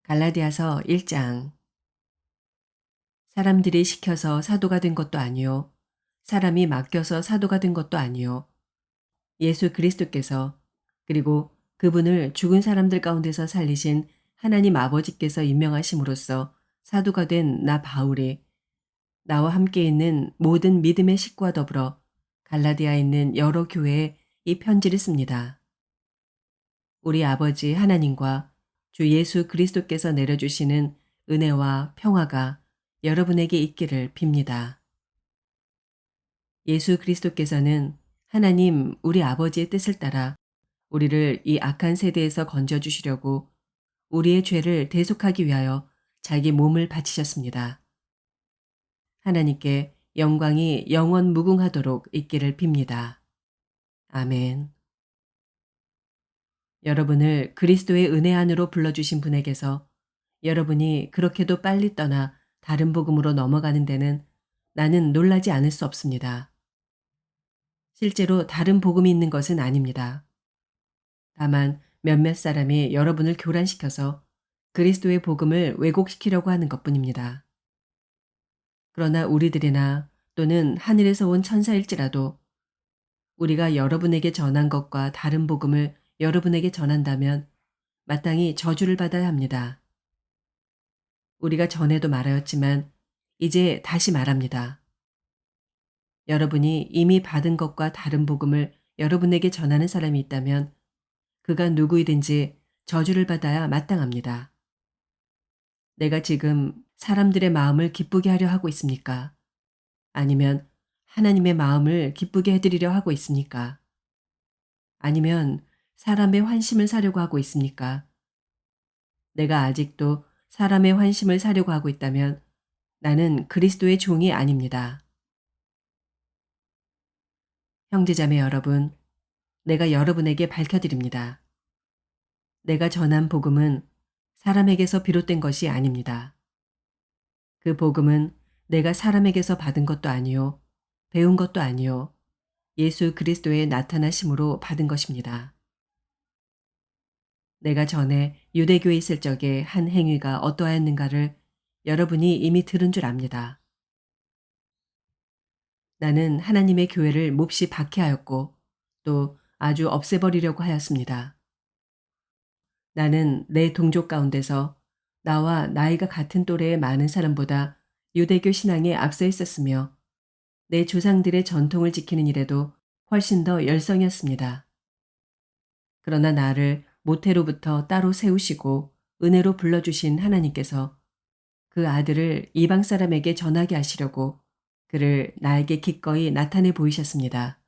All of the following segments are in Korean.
갈라디아서 1장. 사람들이 시켜서 사도가 된 것도 아니요 사람이 맡겨서 사도가 된 것도 아니요 예수 그리스도께서 그리고 그분을 죽은 사람들 가운데서 살리신 하나님 아버지께서 임명하심으로써 사도가 된 나 바울이 나와 함께 있는 모든 믿음의 식구와 더불어 갈라디아에 있는 여러 교회에 이 편지를 씁니다. 우리 아버지 하나님과 주 예수 그리스도께서 내려주시는 은혜와 평화가 여러분에게 있기를 빕니다. 예수 그리스도께서는 하나님 우리 아버지의 뜻을 따라 우리를 이 악한 세대에서 건져주시려고 우리의 죄를 대속하기 위하여 자기 몸을 바치셨습니다. 하나님께 영광이 영원 무궁하도록 있기를 빕니다. 아멘. 여러분을 그리스도의 은혜 안으로 불러주신 분에게서 여러분이 그렇게도 빨리 떠나 다른 복음으로 넘어가는 데는 나는 놀라지 않을 수 없습니다. 실제로 다른 복음이 있는 것은 아닙니다. 다만 몇몇 사람이 여러분을 교란시켜서 그리스도의 복음을 왜곡시키려고 하는 것뿐입니다. 그러나 우리들이나 또는 하늘에서 온 천사일지라도 우리가 여러분에게 전한 것과 다른 복음을 여러분에게 전한다면 마땅히 저주를 받아야 합니다. 우리가 전에도 말하였지만 이제 다시 말합니다. 여러분이 이미 받은 것과 다른 복음을 여러분에게 전하는 사람이 있다면 그가 누구이든지 저주를 받아야 마땅합니다. 내가 지금 사람들의 마음을 기쁘게 하려 하고 있습니까? 아니면 하나님의 마음을 기쁘게 해드리려 하고 있습니까? 아니면 사람의 환심을 사려고 하고 있습니까? 내가 아직도 사람의 환심을 사려고 하고 있다면 나는 그리스도의 종이 아닙니다. 형제자매 여러분, 내가 여러분에게 밝혀드립니다. 내가 전한 복음은 사람에게서 비롯된 것이 아닙니다. 그 복음은 내가 사람에게서 받은 것도 아니요 배운 것도 아니요 예수 그리스도의 나타나심으로 받은 것입니다. 내가 전에 유대교에 있을 적에 한 행위가 어떠하였는가를 여러분이 이미 들은 줄 압니다. 나는 하나님의 교회를 몹시 박해하였고 또 아주 없애버리려고 하였습니다. 나는 내 동족 가운데서 나와 나이가 같은 또래의 많은 사람보다 유대교 신앙에 앞서 있었으며 내 조상들의 전통을 지키는 일에도 훨씬 더 열성이었습니다. 그러나 나를 모태로부터 따로 세우시고 은혜로 불러주신 하나님께서 그 아들을 이방 사람에게 전하게 하시려고 그를 나에게 기꺼이 나타내 보이셨습니다.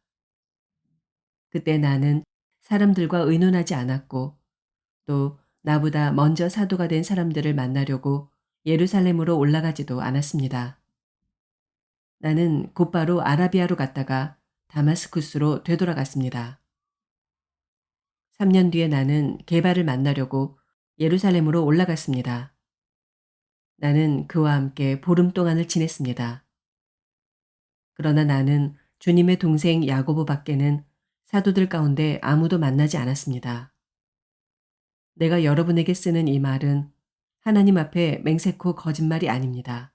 그때 나는 사람들과 의논하지 않았고 또 나보다 먼저 사도가 된 사람들을 만나려고 예루살렘으로 올라가지도 않았습니다. 나는 곧바로 아라비아로 갔다가 다마스쿠스로 되돌아갔습니다. 3년 뒤에 나는 게바를 만나려고 예루살렘으로 올라갔습니다. 나는 그와 함께 보름 동안을 지냈습니다. 그러나 나는 주님의 동생 야고보 밖에는 사도들 가운데 아무도 만나지 않았습니다. 내가 여러분에게 쓰는 이 말은 하나님 앞에 맹세코 거짓말이 아닙니다.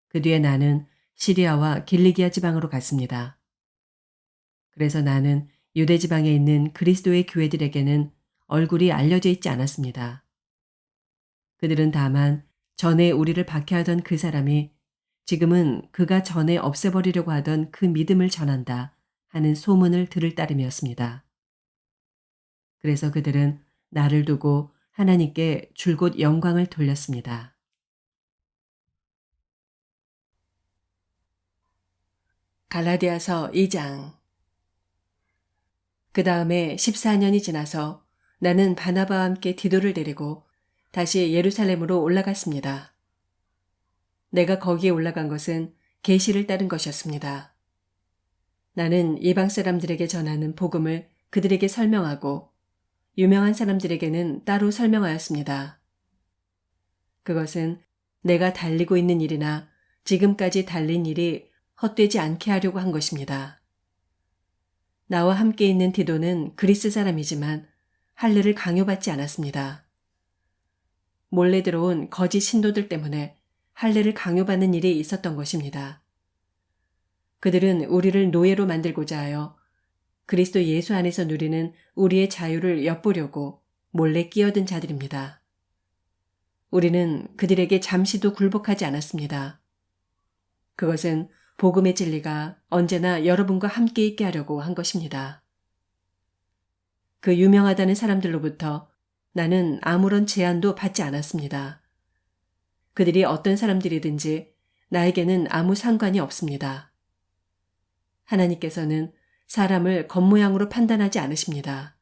그 뒤에 나는 시리아와 길리기아 지방으로 갔습니다. 그래서 나는 유대 지방에 있는 그리스도의 교회들에게는 얼굴이 알려져 있지 않았습니다. 그들은 다만 전에 우리를 박해하던 그 사람이 지금은 그가 전에 없애버리려고 하던 그 믿음을 전한다 하는 소문을 들을 따름이었습니다. 그래서 그들은 나를 두고 하나님께 줄곧 영광을 돌렸습니다. 갈라디아서 2장. 그 다음에 14년이 지나서 나는 바나바와 함께 디도를 데리고 다시 예루살렘으로 올라갔습니다. 내가 거기에 올라간 것은 계시를 따른 것이었습니다. 나는 이방 사람들에게 전하는 복음을 그들에게 설명하고 유명한 사람들에게는 따로 설명하였습니다. 그것은 내가 달리고 있는 일이나 지금까지 달린 일이 헛되지 않게 하려고 한 것입니다. 나와 함께 있는 디도는 그리스 사람이지만 할례를 강요받지 않았습니다. 몰래 들어온 거짓 신도들 때문에 할례를 강요받는 일이 있었던 것입니다. 그들은 우리를 노예로 만들고자 하여 그리스도 예수 안에서 누리는 우리의 자유를 엿보려고 몰래 끼어든 자들입니다. 우리는 그들에게 잠시도 굴복하지 않았습니다. 그것은 복음의 진리가 언제나 여러분과 함께 있게 하려고 한 것입니다. 그 유명하다는 사람들로부터 나는 아무런 제한도 받지 않았습니다. 그들이 어떤 사람들이든지 나에게는 아무 상관이 없습니다. 하나님께서는 사람을 겉모양으로 판단하지 않으십니다.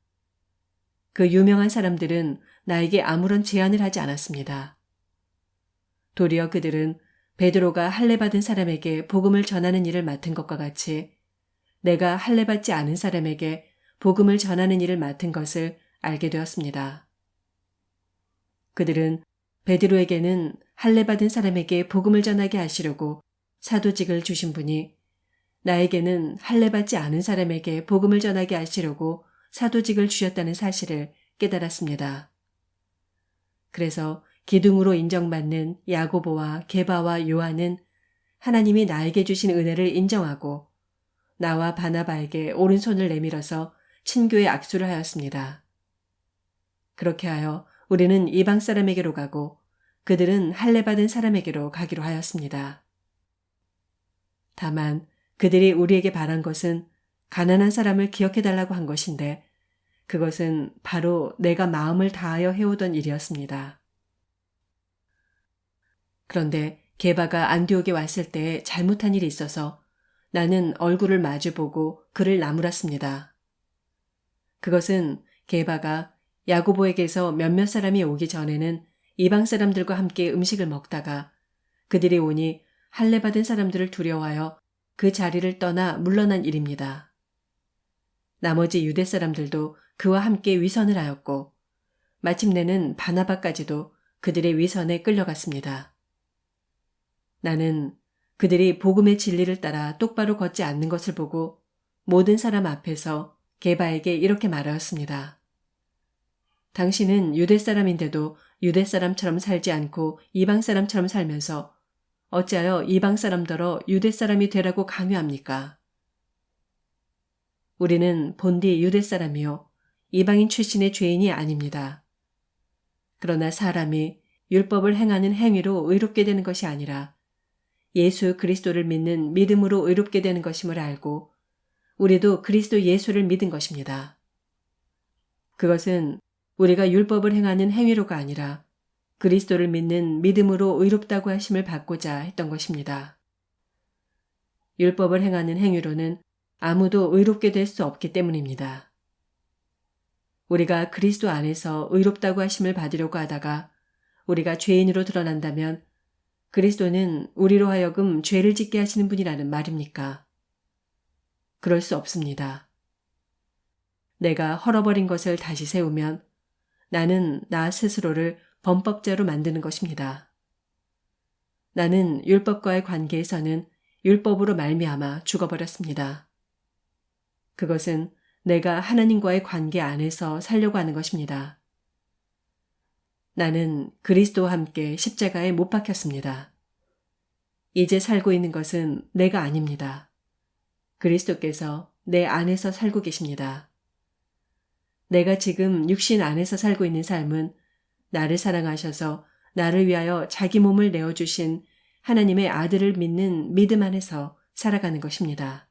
그 유명한 사람들은 나에게 아무런 제한을 하지 않았습니다. 도리어 그들은 베드로가 할례받은 사람에게 복음을 전하는 일을 맡은 것과 같이 내가 할례받지 않은 사람에게 복음을 전하는 일을 맡은 것을 알게 되었습니다. 그들은 베드로에게는 할례받은 사람에게 복음을 전하게 하시려고 사도직을 주신 분이 나에게는 할례받지 않은 사람에게 복음을 전하게 하시려고 사도직을 주셨다는 사실을 깨달았습니다. 그래서 기둥으로 인정받는 야고보와 게바와 요한은 하나님이 나에게 주신 은혜를 인정하고 나와 바나바에게 오른손을 내밀어서 친교의 악수를 하였습니다. 그렇게 하여 우리는 이방 사람에게로 가고 그들은 할례받은 사람에게로 가기로 하였습니다. 다만 그들이 우리에게 바란 것은 가난한 사람을 기억해달라고 한 것인데 그것은 바로 내가 마음을 다하여 해오던 일이었습니다. 그런데 게바가 안디옥에 왔을 때 잘못한 일이 있어서 나는 얼굴을 마주보고 그를 나무랐습니다. 그것은 게바가 야고보에게서 몇몇 사람이 오기 전에는 이방 사람들과 함께 음식을 먹다가 그들이 오니 할례받은 사람들을 두려워하여 그 자리를 떠나 물러난 일입니다. 나머지 유대 사람들도 그와 함께 위선을 하였고 마침내는 바나바까지도 그들의 위선에 끌려갔습니다. 나는 그들이 복음의 진리를 따라 똑바로 걷지 않는 것을 보고 모든 사람 앞에서 게바에게 이렇게 말하였습니다. 당신은 유대 사람인데도 유대 사람처럼 살지 않고 이방 사람처럼 살면서 어찌하여 이방 사람더러 유대 사람이 되라고 강요합니까? 우리는 본디 유대 사람이요 이방인 출신의 죄인이 아닙니다. 그러나 사람이 율법을 행하는 행위로 의롭게 되는 것이 아니라 예수 그리스도를 믿는 믿음으로 의롭게 되는 것임을 알고 우리도 그리스도 예수를 믿은 것입니다. 그것은 우리가 율법을 행하는 행위로가 아니라 그리스도를 믿는 믿음으로 의롭다고 하심을 받고자 했던 것입니다. 율법을 행하는 행위로는 아무도 의롭게 될 수 없기 때문입니다. 우리가 그리스도 안에서 의롭다고 하심을 받으려고 하다가 우리가 죄인으로 드러난다면 그리스도는 우리로 하여금 죄를 짓게 하시는 분이라는 말입니까? 그럴 수 없습니다. 내가 헐어버린 것을 다시 세우면 나는 나 스스로를 범법자로 만드는 것입니다. 나는 율법과의 관계에서는 율법으로 말미암아 죽어버렸습니다. 그것은 내가 하나님과의 관계 안에서 살려고 하는 것입니다. 나는 그리스도와 함께 십자가에 못 박혔습니다. 이제 살고 있는 것은 내가 아닙니다. 그리스도께서 내 안에서 살고 계십니다. 내가 지금 육신 안에서 살고 있는 삶은 나를 사랑하셔서 나를 위하여 자기 몸을 내어주신 하나님의 아들을 믿는 믿음 안에서 살아가는 것입니다.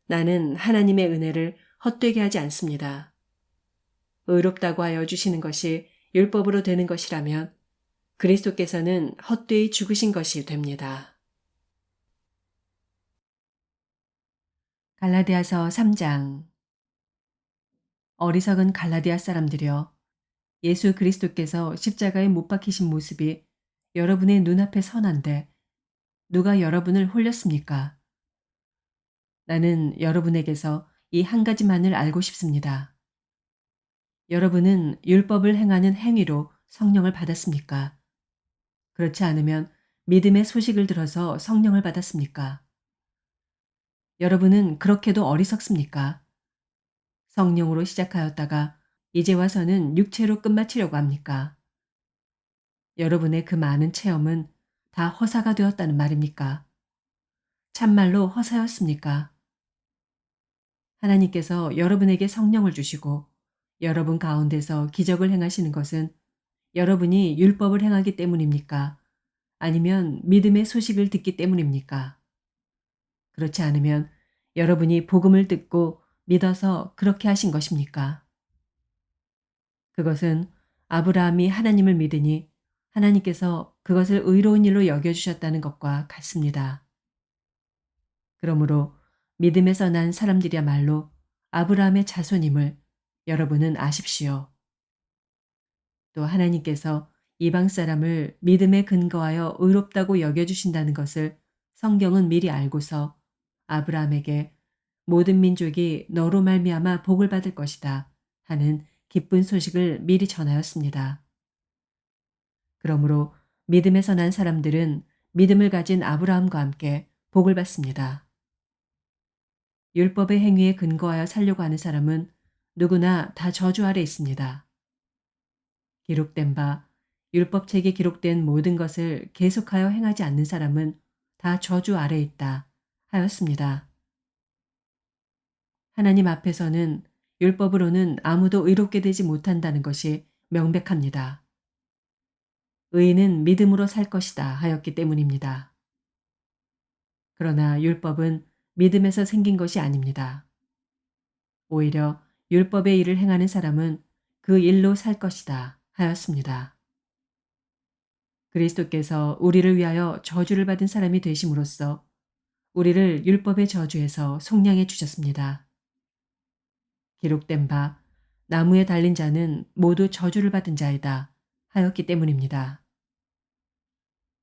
나는 하나님의 은혜를 헛되게 하지 않습니다. 의롭다고 하여 주시는 것이 율법으로 되는 것이라면 그리스도께서는 헛되이 죽으신 것이 됩니다. 갈라디아서 3장. 어리석은 갈라디아 사람들이여, 예수 그리스도께서 십자가에 못 박히신 모습이 여러분의 눈앞에 선한데 누가 여러분을 홀렸습니까? 나는 여러분에게서 이 한 가지만을 알고 싶습니다. 여러분은 율법을 행하는 행위로 성령을 받았습니까? 그렇지 않으면 믿음의 소식을 들어서 성령을 받았습니까? 여러분은 그렇게도 어리석습니까? 성령으로 시작하였다가 이제 와서는 육체로 끝마치려고 합니까? 여러분의 그 많은 체험은 다 허사가 되었다는 말입니까? 참말로 허사였습니까? 하나님께서 여러분에게 성령을 주시고 여러분 가운데서 기적을 행하시는 것은 여러분이 율법을 행하기 때문입니까? 아니면 믿음의 소식을 듣기 때문입니까? 그렇지 않으면 여러분이 복음을 듣고 믿어서 그렇게 하신 것입니까? 그것은 아브라함이 하나님을 믿으니 하나님께서 그것을 의로운 일로 여겨주셨다는 것과 같습니다. 그러므로 믿음에서 난 사람들이야말로 아브라함의 자손임을 여러분은 아십시오. 또 하나님께서 이방 사람을 믿음에 근거하여 의롭다고 여겨주신다는 것을 성경은 미리 알고서 아브라함에게 모든 민족이 너로 말미암아 복을 받을 것이다 하는 기쁜 소식을 미리 전하였습니다. 그러므로 믿음에서 난 사람들은 믿음을 가진 아브라함과 함께 복을 받습니다. 율법의 행위에 근거하여 살려고 하는 사람은 누구나 다 저주 아래 있습니다. 기록된 바 율법책에 기록된 모든 것을 계속하여 행하지 않는 사람은 다 저주 아래 있다 하였습니다. 하나님 앞에서는 율법으로는 아무도 의롭게 되지 못한다는 것이 명백합니다. 의인은 믿음으로 살 것이다 하였기 때문입니다. 그러나 율법은 믿음에서 생긴 것이 아닙니다. 오히려 율법의 일을 행하는 사람은 그 일로 살 것이다 하였습니다. 그리스도께서 우리를 위하여 저주를 받은 사람이 되심으로써 우리를 율법의 저주에서 속량해 주셨습니다. 기록된 바 나무에 달린 자는 모두 저주를 받은 자이다 하였기 때문입니다.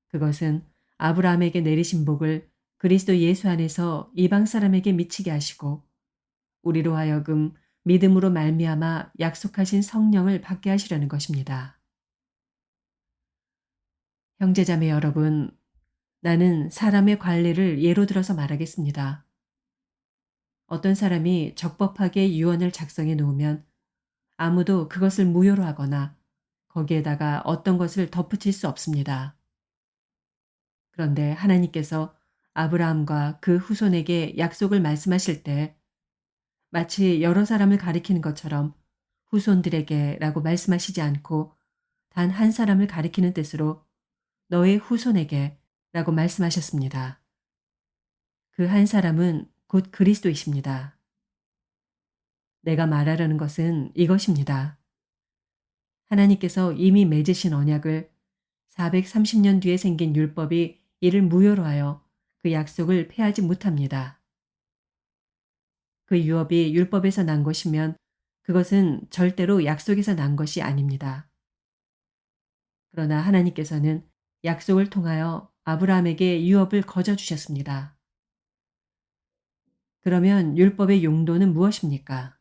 그것은 아브라함에게 내리신 복을 그리스도 예수 안에서 이방 사람에게 미치게 하시고 우리로 하여금 믿음으로 말미암아 약속하신 성령을 받게 하시려는 것입니다. 형제자매 여러분, 나는 사람의 관례를 예로 들어서 말하겠습니다. 어떤 사람이 적법하게 유언을 작성해 놓으면 아무도 그것을 무효로 하거나 거기에다가 어떤 것을 덧붙일 수 없습니다. 그런데 하나님께서 아브라함과 그 후손에게 약속을 말씀하실 때 마치 여러 사람을 가리키는 것처럼 후손들에게 라고 말씀하시지 않고 단 한 사람을 가리키는 뜻으로 너의 후손에게 라고 말씀하셨습니다. 그 한 사람은 곧 그리스도이십니다. 내가 말하려는 것은 이것입니다. 하나님께서 이미 맺으신 언약을 430년 뒤에 생긴 율법이 이를 무효로 하여 그 약속을 폐하지 못합니다. 그 유업이 율법에서 난 것이면 그것은 절대로 약속에서 난 것이 아닙니다. 그러나 하나님께서는 약속을 통하여 아브라함에게 유업을 거저 주셨습니다. 그러면 율법의 용도는 무엇입니까?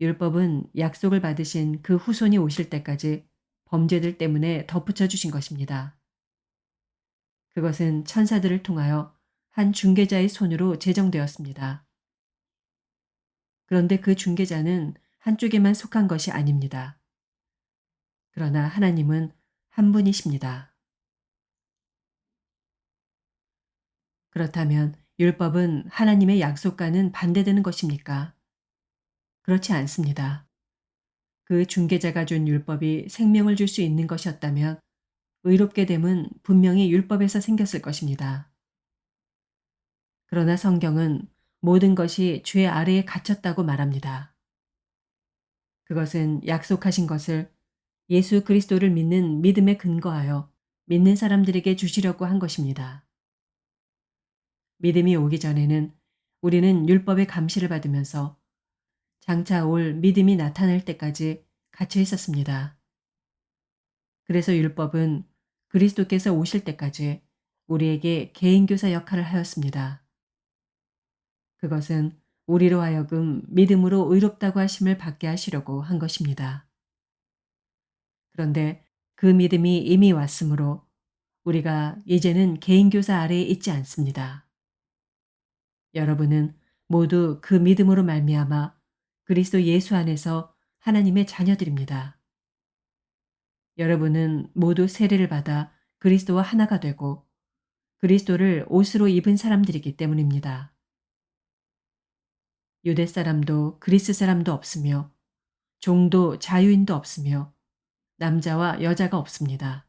율법은 약속을 받으신 그 후손이 오실 때까지 범죄들 때문에 덧붙여 주신 것입니다. 그것은 천사들을 통하여 한 중개자의 손으로 제정되었습니다. 그런데 그 중개자는 한쪽에만 속한 것이 아닙니다. 그러나 하나님은 한 분이십니다. 그렇다면 율법은 하나님의 약속과는 반대되는 것입니까? 그렇지 않습니다. 그 중개자가 준 율법이 생명을 줄 수 있는 것이었다면 의롭게 됨은 분명히 율법에서 생겼을 것입니다. 그러나 성경은 모든 것이 죄 아래에 갇혔다고 말합니다. 그것은 약속하신 것을 예수 그리스도를 믿는 믿음에 근거하여 믿는 사람들에게 주시려고 한 것입니다. 믿음이 오기 전에는 우리는 율법의 감시를 받으면서 장차 올 믿음이 나타날 때까지 갇혀 있었습니다. 그래서 율법은 그리스도께서 오실 때까지 우리에게 개인교사 역할을 하였습니다. 그것은 우리로 하여금 믿음으로 의롭다고 하심을 받게 하시려고 한 것입니다. 그런데 그 믿음이 이미 왔으므로 우리가 이제는 개인교사 아래에 있지 않습니다. 여러분은 모두 그 믿음으로 말미암아 그리스도 예수 안에서 하나님의 자녀들입니다. 여러분은 모두 세례를 받아 그리스도와 하나가 되고 그리스도를 옷으로 입은 사람들이기 때문입니다. 유대 사람도 그리스 사람도 없으며 종도 자유인도 없으며 남자와 여자가 없습니다.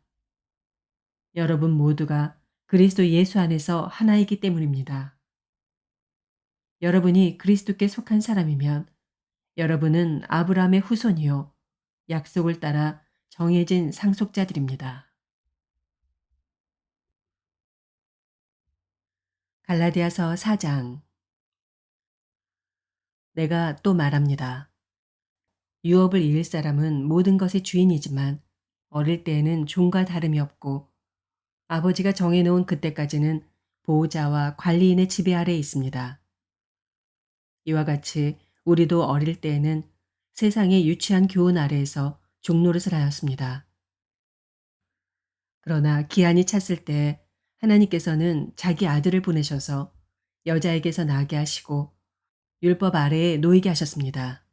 여러분 모두가 그리스도 예수 안에서 하나이기 때문입니다. 여러분이 그리스도께 속한 사람이면 여러분은 아브라함의 후손이요 약속을 따라 정해진 상속자들입니다. 갈라디아서 4장. 내가 또 말합니다. 유업을 이을 사람은 모든 것의 주인이지만 어릴 때에는 종과 다름이 없고 아버지가 정해놓은 그때까지는 보호자와 관리인의 지배 아래에 있습니다. 이와 같이 우리도 어릴 때에는 세상의 유치한 교훈 아래에서 종노릇을 하였습니다. 그러나 기한이 찼을 때 하나님께서는 자기 아들을 보내셔서 여자에게서 나게 하시고 율법 아래에 놓이게 하셨습니다.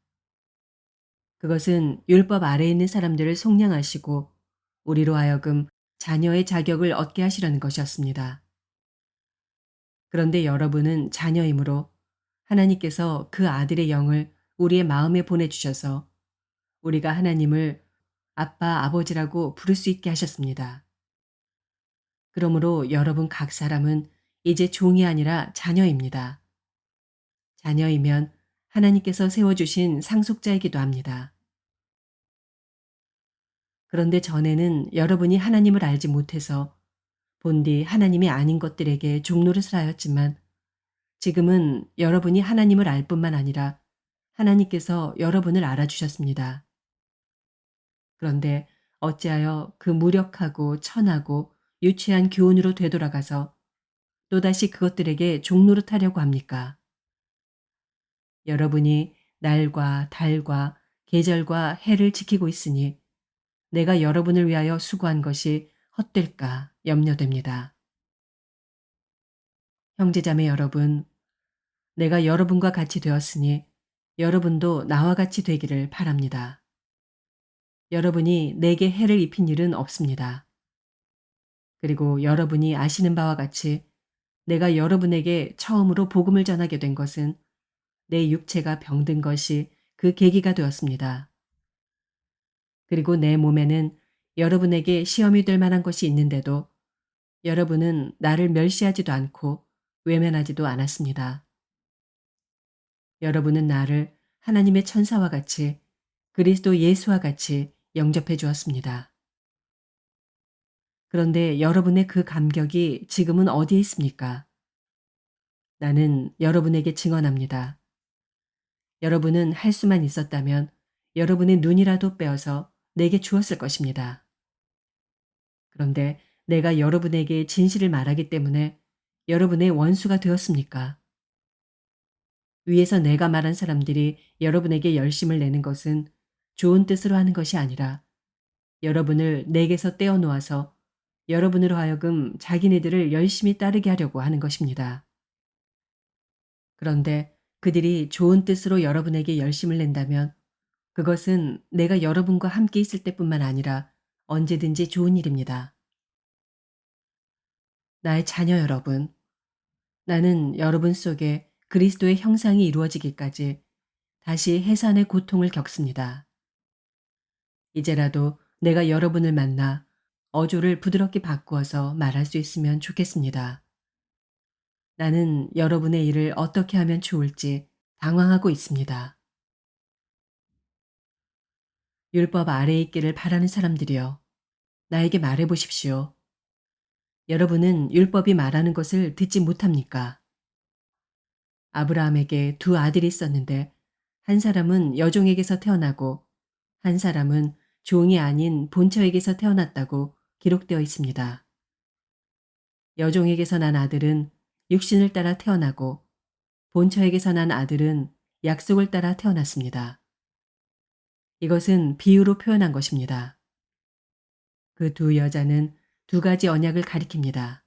그것은 율법 아래에 있는 사람들을 속량하시고 우리로 하여금 자녀의 자격을 얻게 하시려는 것이었습니다. 그런데 여러분은 자녀이므로 하나님께서 그 아들의 영을 우리의 마음에 보내주셔서 우리가 하나님을 아빠, 아버지라고 부를 수 있게 하셨습니다. 그러므로 여러분 각 사람은 이제 종이 아니라 자녀입니다. 자녀이면 하나님께서 세워주신 상속자이기도 합니다. 그런데 전에는 여러분이 하나님을 알지 못해서 본디 하나님이 아닌 것들에게 종노릇을 하였지만 지금은 여러분이 하나님을 알 뿐만 아니라 하나님께서 여러분을 알아주셨습니다. 그런데 어찌하여 그 무력하고 천하고 유치한 교훈으로 되돌아가서 또다시 그것들에게 종노릇하려고 합니까? 여러분이 날과 달과 계절과 해를 지키고 있으니 내가 여러분을 위하여 수고한 것이 헛될까 염려됩니다. 형제자매 여러분, 내가 여러분과 같이 되었으니 여러분도 나와 같이 되기를 바랍니다. 여러분이 내게 해를 입힌 일은 없습니다. 그리고 여러분이 아시는 바와 같이 내가 여러분에게 처음으로 복음을 전하게 된 것은 내 육체가 병든 것이 그 계기가 되었습니다. 그리고 내 몸에는 여러분에게 시험이 될 만한 것이 있는데도 여러분은 나를 멸시하지도 않고 외면하지도 않았습니다. 여러분은 나를 하나님의 천사와 같이 그리스도 예수와 같이 영접해 주었습니다. 그런데 여러분의 그 감격이 지금은 어디에 있습니까? 나는 여러분에게 증언합니다. 여러분은 할 수만 있었다면 여러분의 눈이라도 빼어서 내게 주었을 것입니다. 그런데 내가 여러분에게 진실을 말하기 때문에 여러분의 원수가 되었습니까? 위에서 내가 말한 사람들이 여러분에게 열심을 내는 것은 좋은 뜻으로 하는 것이 아니라 여러분을 내게서 떼어놓아서 여러분으로 하여금 자기네들을 열심히 따르게 하려고 하는 것입니다. 그런데 그들이 좋은 뜻으로 여러분에게 열심을 낸다면 그것은 내가 여러분과 함께 있을 때뿐만 아니라 언제든지 좋은 일입니다. 나의 자녀 여러분, 나는 여러분 속에 그리스도의 형상이 이루어지기까지 다시 해산의 고통을 겪습니다. 이제라도 내가 여러분을 만나 어조를 부드럽게 바꾸어서 말할 수 있으면 좋겠습니다. 나는 여러분의 일을 어떻게 하면 좋을지 당황하고 있습니다. 율법 아래에 있기를 바라는 사람들이여, 나에게 말해 보십시오. 여러분은 율법이 말하는 것을 듣지 못합니까? 아브라함에게 두 아들이 있었는데 한 사람은 여종에게서 태어나고 한 사람은 종이 아닌 본처에게서 태어났다고 기록되어 있습니다. 여종에게서 난 아들은 육신을 따라 태어나고 본처에게서 난 아들은 약속을 따라 태어났습니다. 이것은 비유로 표현한 것입니다. 그 두 여자는 두 가지 언약을 가리킵니다.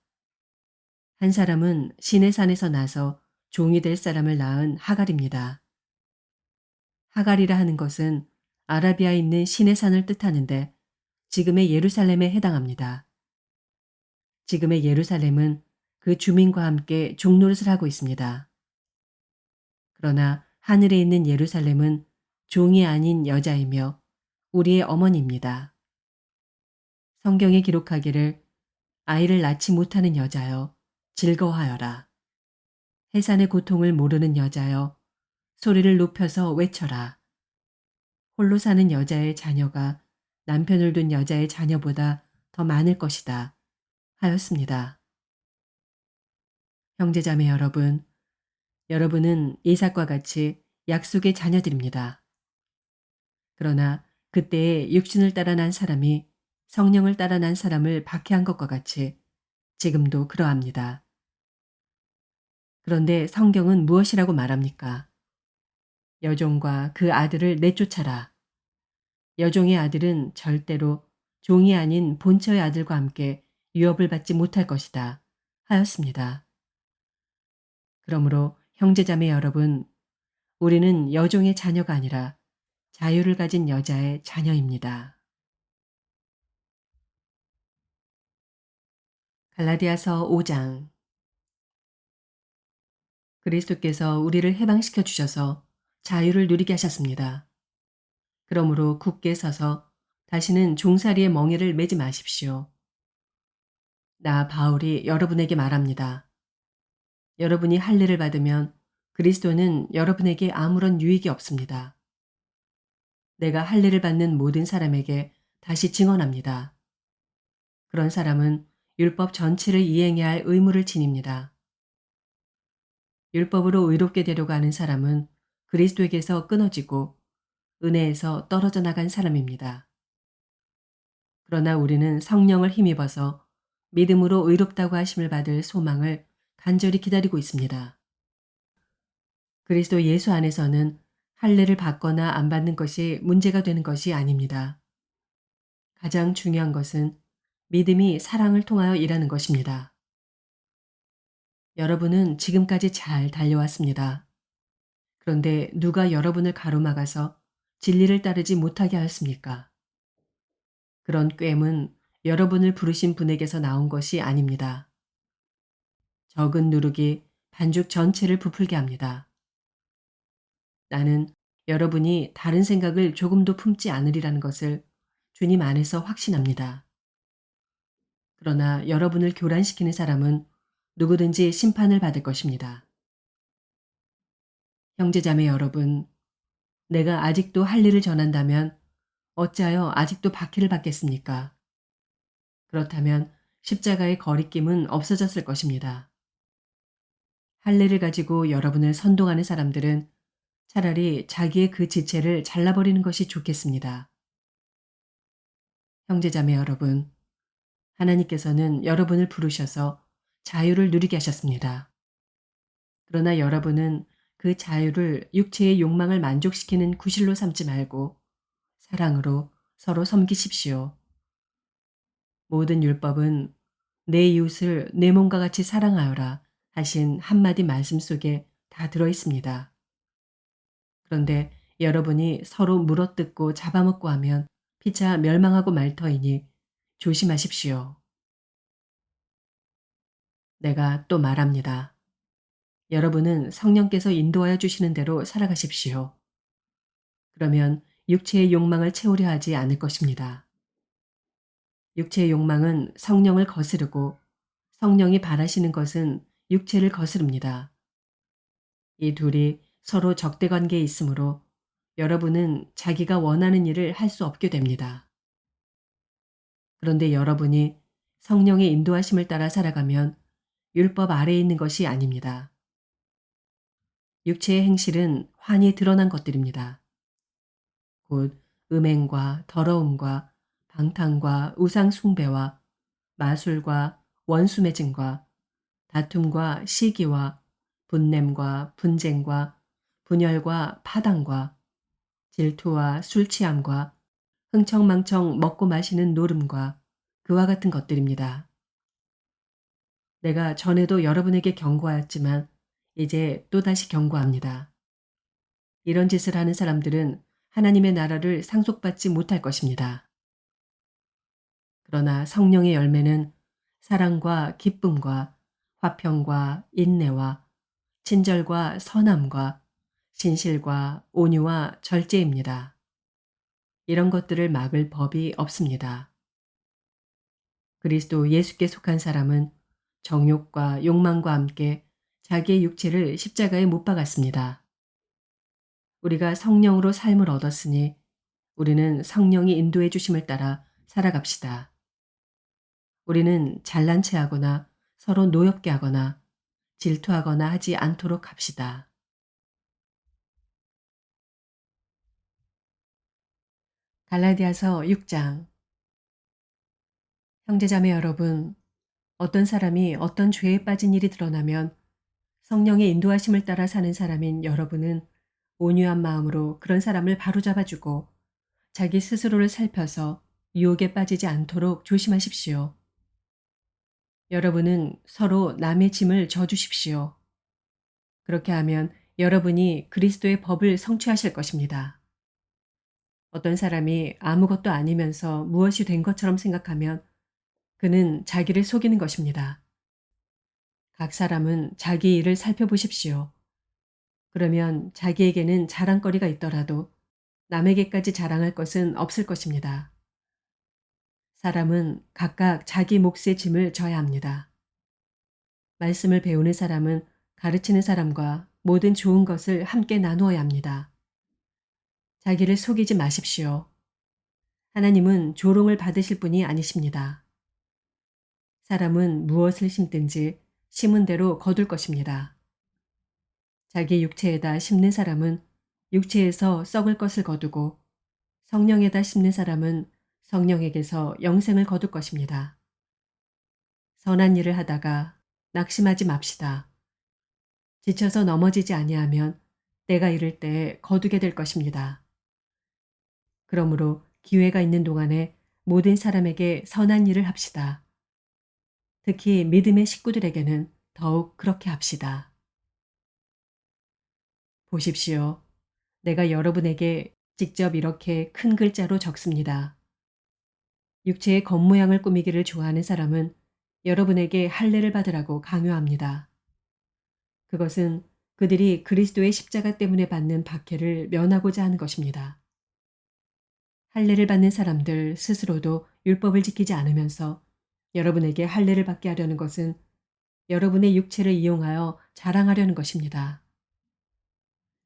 한 사람은 시내산에서 나서 종이 될 사람을 낳은 하갈입니다. 하갈이라 하는 것은 아라비아에 있는 시내산을 뜻하는데 지금의 예루살렘에 해당합니다. 지금의 예루살렘은 그 주민과 함께 종노릇을 하고 있습니다. 그러나 하늘에 있는 예루살렘은 종이 아닌 여자이며 우리의 어머니입니다. 성경에 기록하기를 아이를 낳지 못하는 여자여 즐거워하여라. 해산의 고통을 모르는 여자여 소리를 높여서 외쳐라. 홀로 사는 여자의 자녀가 남편을 둔 여자의 자녀보다 더 많을 것이다 하였습니다. 형제자매 여러분, 여러분은 이삭과 같이 약속의 자녀들입니다. 그러나 그때에 육신을 따라 난 사람이 성령을 따라 난 사람을 박해한 것과 같이 지금도 그러합니다. 그런데 성경은 무엇이라고 말합니까? 여종과 그 아들을 내쫓아라. 여종의 아들은 절대로 종이 아닌 본처의 아들과 함께 유업을 받지 못할 것이다 하였습니다. 그러므로 형제자매 여러분, 우리는 여종의 자녀가 아니라 자유를 가진 여자의 자녀입니다. 갈라디아서 5장. 그리스도께서 우리를 해방시켜 주셔서 자유를 누리게 하셨습니다. 그러므로 굳게 서서 다시는 종살이의 멍에를 매지 마십시오. 나 바울이 여러분에게 말합니다. 여러분이 할례를 받으면 그리스도는 여러분에게 아무런 유익이 없습니다. 내가 할례를 받는 모든 사람에게 다시 증언합니다. 그런 사람은 율법 전체를 이행해야 할 의무를 지닙니다. 율법으로 의롭게 되려고 하는 사람은 그리스도에게서 끊어지고 은혜에서 떨어져 나간 사람입니다. 그러나 우리는 성령을 힘입어서 믿음으로 의롭다고 하심을 받을 소망을 간절히 기다리고 있습니다. 그리스도 예수 안에서는 할례를 받거나 안 받는 것이 문제가 되는 것이 아닙니다. 가장 중요한 것은 믿음이 사랑을 통하여 일하는 것입니다. 여러분은 지금까지 잘 달려왔습니다. 그런데 누가 여러분을 가로막아서 진리를 따르지 못하게 하였습니까? 그런 꾀임은 여러분을 부르신 분에게서 나온 것이 아닙니다. 적은 누룩이 반죽 전체를 부풀게 합니다. 나는 여러분이 다른 생각을 조금도 품지 않으리라는 것을 주님 안에서 확신합니다. 그러나 여러분을 교란시키는 사람은 누구든지 심판을 받을 것입니다. 형제자매 여러분, 내가 아직도 할 일을 전한다면 어찌하여 아직도 박해를 받겠습니까? 그렇다면 십자가의 거리낌은 없어졌을 것입니다. 할례를 가지고 여러분을 선동하는 사람들은 차라리 자기의 그 지체를 잘라버리는 것이 좋겠습니다. 형제자매 여러분, 하나님께서는 여러분을 부르셔서 자유를 누리게 하셨습니다. 그러나 여러분은 그 자유를 육체의 욕망을 만족시키는 구실로 삼지 말고 사랑으로 서로 섬기십시오. 모든 율법은 내 이웃을 내 몸과 같이 사랑하여라 하신 한마디 말씀 속에 다 들어 있습니다. 그런데 여러분이 서로 물어뜯고 잡아먹고 하면 피차 멸망하고 말 터이니 조심하십시오. 내가 또 말합니다. 여러분은 성령께서 인도하여 주시는 대로 살아가십시오. 그러면 육체의 욕망을 채우려 하지 않을 것입니다. 육체의 욕망은 성령을 거스르고 성령이 바라시는 것은 육체를 거스릅니다. 이 둘이 서로 적대 관계에 있으므로 여러분은 자기가 원하는 일을 할 수 없게 됩니다. 그런데 여러분이 성령의 인도하심을 따라 살아가면 율법 아래에 있는 것이 아닙니다. 육체의 행실은 환히 드러난 것들입니다. 곧 음행과 더러움과 방탕과 우상 숭배와 마술과 원수 맺음과 다툼과 시기와 분냄과 분쟁과 분열과 파당과 질투와 술 취함과 흥청망청 먹고 마시는 노름과 그와 같은 것들입니다. 내가 전에도 여러분에게 경고하였지만 이제 또다시 경고합니다. 이런 짓을 하는 사람들은 하나님의 나라를 상속받지 못할 것입니다. 그러나 성령의 열매는 사랑과 기쁨과 화평과 인내와 친절과 선함과 신실과 온유와 절제입니다. 이런 것들을 막을 법이 없습니다. 그리스도 예수께 속한 사람은 정욕과 욕망과 함께 자기의 육체를 십자가에 못 박았습니다. 우리가 성령으로 삶을 얻었으니 우리는 성령이 인도해 주심을 따라 살아갑시다. 우리는 잘난 체하거나 서로 노엽게 하거나 질투하거나 하지 않도록 합시다. 갈라디아서 6장. 형제자매 여러분, 어떤 사람이 어떤 죄에 빠진 일이 드러나면 성령의 인도하심을 따라 사는 사람인 여러분은 온유한 마음으로 그런 사람을 바로잡아주고 자기 스스로를 살펴서 유혹에 빠지지 않도록 조심하십시오. 여러분은 서로 남의 짐을 져주십시오. 그렇게 하면 여러분이 그리스도의 법을 성취하실 것입니다. 어떤 사람이 아무것도 아니면서 무엇이 된 것처럼 생각하면 그는 자기를 속이는 것입니다. 각 사람은 자기 일을 살펴보십시오. 그러면 자기에게는 자랑거리가 있더라도 남에게까지 자랑할 것은 없을 것입니다. 사람은 각각 자기 몫의 짐을 져야 합니다. 말씀을 배우는 사람은 가르치는 사람과 모든 좋은 것을 함께 나누어야 합니다. 자기를 속이지 마십시오. 하나님은 조롱을 받으실 분이 아니십니다. 사람은 무엇을 심든지 심은 대로 거둘 것입니다. 자기 육체에다 심는 사람은 육체에서 썩을 것을 거두고 성령에다 심는 사람은 성령에게서 영생을 거둘 것입니다. 선한 일을 하다가 낙심하지 맙시다. 지쳐서 넘어지지 아니하면 때가 이를 때 거두게 될 것입니다. 그러므로 기회가 있는 동안에 모든 사람에게 선한 일을 합시다. 특히 믿음의 식구들에게는 더욱 그렇게 합시다. 보십시오. 내가 여러분에게 직접 이렇게 큰 글자로 적습니다. 육체의 겉모양을 꾸미기를 좋아하는 사람은 여러분에게 할례를 받으라고 강요합니다. 그것은 그들이 그리스도의 십자가 때문에 받는 박해를 면하고자 하는 것입니다. 할례를 받는 사람들 스스로도 율법을 지키지 않으면서 여러분에게 할례를 받게 하려는 것은 여러분의 육체를 이용하여 자랑하려는 것입니다.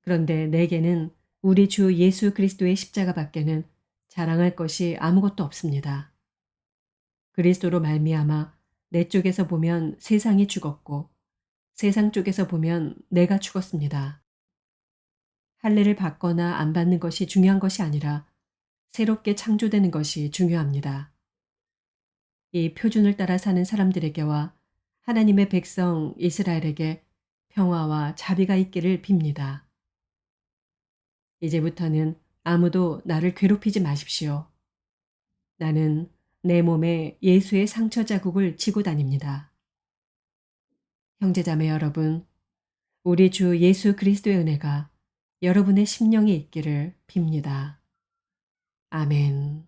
그런데 내게는 우리 주 예수 그리스도의 십자가 밖에는 자랑할 것이 아무것도 없습니다. 그리스도로 말미암아 내 쪽에서 보면 세상이 죽었고 세상 쪽에서 보면 내가 죽었습니다. 할례를 받거나 안 받는 것이 중요한 것이 아니라 새롭게 창조되는 것이 중요합니다. 이 표준을 따라 사는 사람들에게와 하나님의 백성 이스라엘에게 평화와 자비가 있기를 빕니다. 이제부터는 아무도 나를 괴롭히지 마십시오. 나는 내 몸에 예수의 상처 자국을 지고 다닙니다. 형제자매 여러분, 우리 주 예수 그리스도의 은혜가 여러분의 심령에 있기를 빕니다. 아멘.